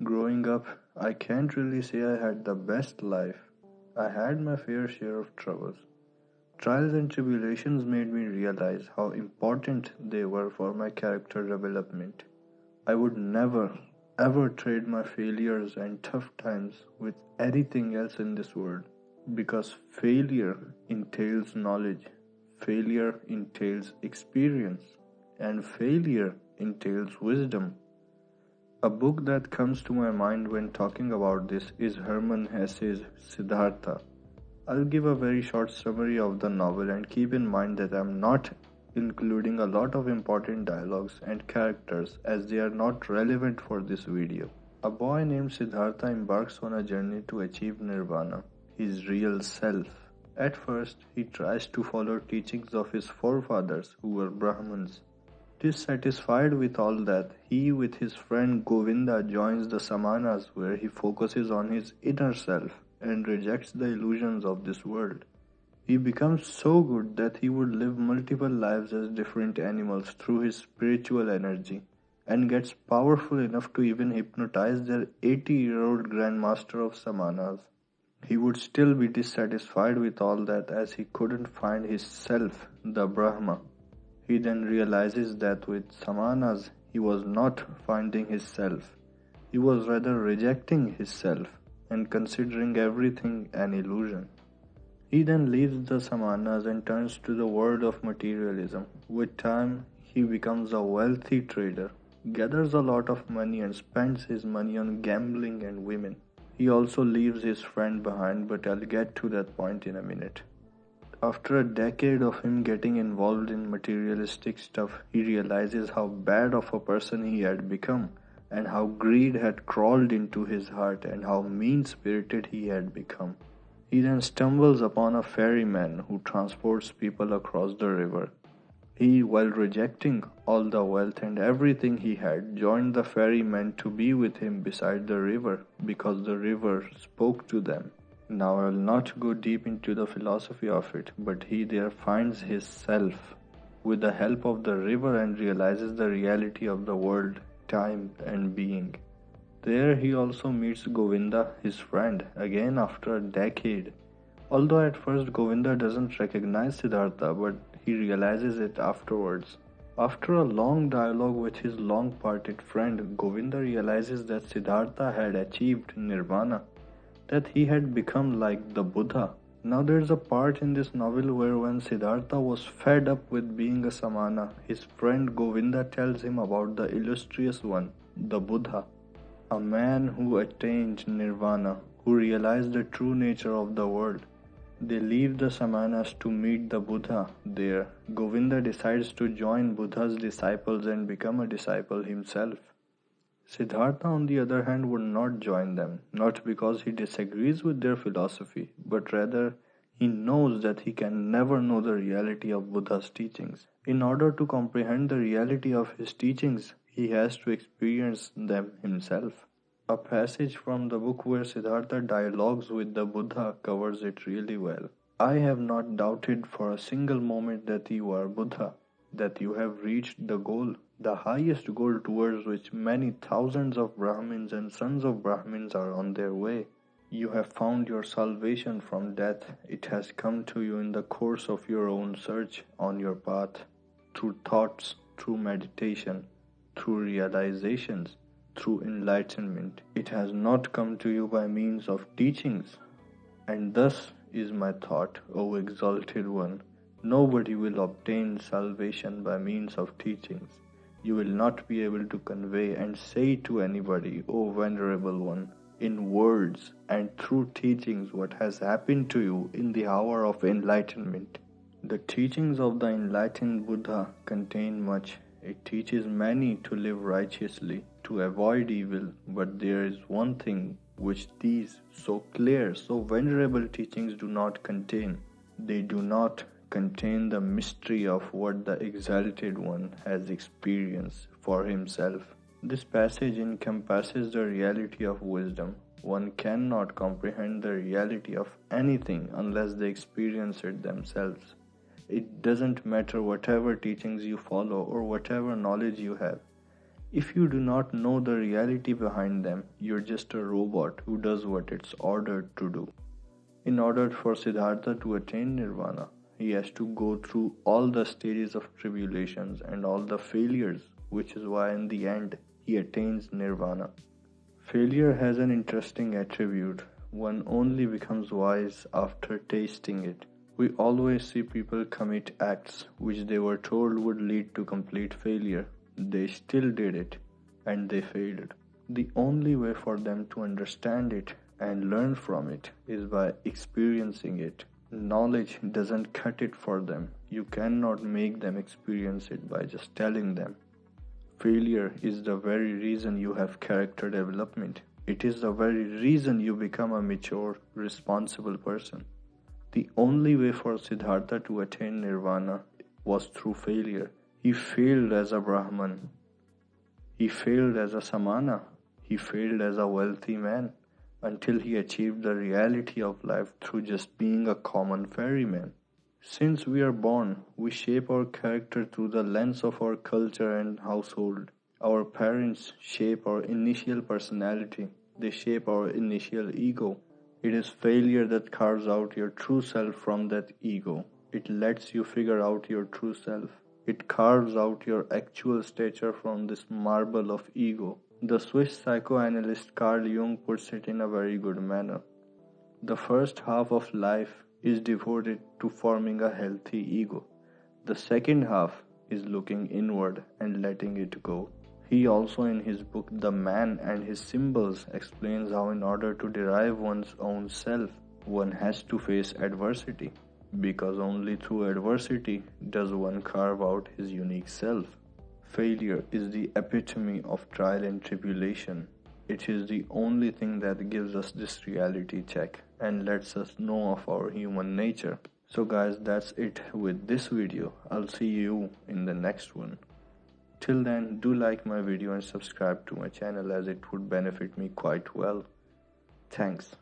Growing up, I can't really say I had the best life. I had my fair share of troubles. Trials and tribulations made me realize how important they were for my character development. I would never, ever trade my failures and tough times with anything else in this world. Because failure entails knowledge, failure entails experience, and failure entails wisdom. A book that comes to my mind when talking about this is Hermann Hesse's Siddhartha. I'll give a very short summary of the novel and keep in mind that I'm not including a lot of important dialogues and characters as they are not relevant for this video. A boy named Siddhartha embarks on a journey to achieve nirvana, his real self. At first, he tries to follow teachings of his forefathers who were Brahmins. Dissatisfied with all that, he with his friend Govinda joins the Samanas where he focuses on his inner self and rejects the illusions of this world. He becomes so good that he would live multiple lives as different animals through his spiritual energy and gets powerful enough to even hypnotize their 80-year-old grandmaster of Samanas. He would still be dissatisfied with all that as he couldn't find his self, the Brahma. He then realizes that with Samanas he was not finding his self. He was rather rejecting his self and considering everything an illusion. He then leaves the Samanas and turns to the world of materialism. With time, he becomes a wealthy trader, gathers a lot of money and spends his money on gambling and women. He also leaves his friend behind, but I'll get to that point in a minute. After a decade of him getting involved in materialistic stuff, he realizes how bad of a person he had become, and how greed had crawled into his heart, and how mean spirited he had become. He then stumbles upon a ferryman who transports people across the river. He, while rejecting all the wealth and everything he had, joined the ferryman to be with him beside the river because the river spoke to them. Now I will not go deep into the philosophy of it, but he there finds his self with the help of the river and realizes the reality of the world, time, and being. There he also meets Govinda, his friend, again after a decade. Although at first Govinda doesn't recognize Siddhartha, but he realizes it afterwards. After a long dialogue with his long parted friend, Govinda realizes that Siddhartha had achieved nirvana, that he had become like the Buddha. Now there's a part in this novel where when Siddhartha was fed up with being a Samana, his friend Govinda tells him about the illustrious one, the Buddha, a man who attained nirvana, who realized the true nature of the world. They leave the Samanas to meet the Buddha there. Govinda decides to join Buddha's disciples and become a disciple himself. Siddhartha, on the other hand, would not join them, not because he disagrees with their philosophy, but rather he knows that he can never know the reality of Buddha's teachings. In order to comprehend the reality of his teachings, he has to experience them himself. A passage from the book where Siddhartha dialogues with the Buddha covers it really well. I have not doubted for a single moment that you are Buddha, that you have reached the goal, the highest goal towards which many thousands of Brahmins and sons of Brahmins are on their way. You have found your salvation from death. It has come to you in the course of your own search on your path, through thoughts, through meditation, through realizations, through enlightenment. It has not come to you by means of teachings. And thus is my thought, O exalted one, nobody will obtain salvation by means of teachings. You will not be able to convey and say to anybody, O venerable one, in words and through teachings what has happened to you in the hour of enlightenment. The teachings of the enlightened Buddha contain much. It teaches many to live righteously, to avoid evil, but there is one thing which these so clear, so venerable teachings do not contain. They do not contain the mystery of what the exalted one has experienced for himself. This passage encompasses the reality of wisdom. One cannot comprehend the reality of anything unless they experience it themselves. It doesn't matter whatever teachings you follow or whatever knowledge you have. If you do not know the reality behind them, you're just a robot who does what it's ordered to do. In order for Siddhartha to attain nirvana, he has to go through all the stages of tribulations and all the failures, which is why in the end he attains nirvana. Failure has an interesting attribute. One only becomes wise after tasting it. We always see people commit acts which they were told would lead to complete failure. They still did it, and they failed. The only way for them to understand it and learn from it is by experiencing it. Knowledge doesn't cut it for them. You cannot make them experience it by just telling them. Failure is the very reason you have character development. It is the very reason you become a mature, responsible person. The only way for Siddhartha to attain nirvana was through failure. He failed as a Brahman. He failed as a Samana. He failed as a wealthy man until he achieved the reality of life through just being a common ferryman. Since we are born, we shape our character through the lens of our culture and household. Our parents shape our initial personality, they shape our initial ego. It is failure that carves out your true self from that ego. It lets you figure out your true self. It carves out your actual stature from this marble of ego. The Swiss psychoanalyst Carl Jung puts it in a very good manner. The first half of life is devoted to forming a healthy ego. The second half is looking inward and letting it go. He also, in his book The Man and His Symbols, explains how, in order to derive one's own self, one has to face adversity, because only through adversity does one carve out his unique self. Failure is the epitome of trial and tribulation. It is the only thing that gives us this reality check and lets us know of our human nature. So guys, that's it with this video. I'll see you in the next one. Till then, do like my video and subscribe to my channel as it would benefit me quite well. Thanks.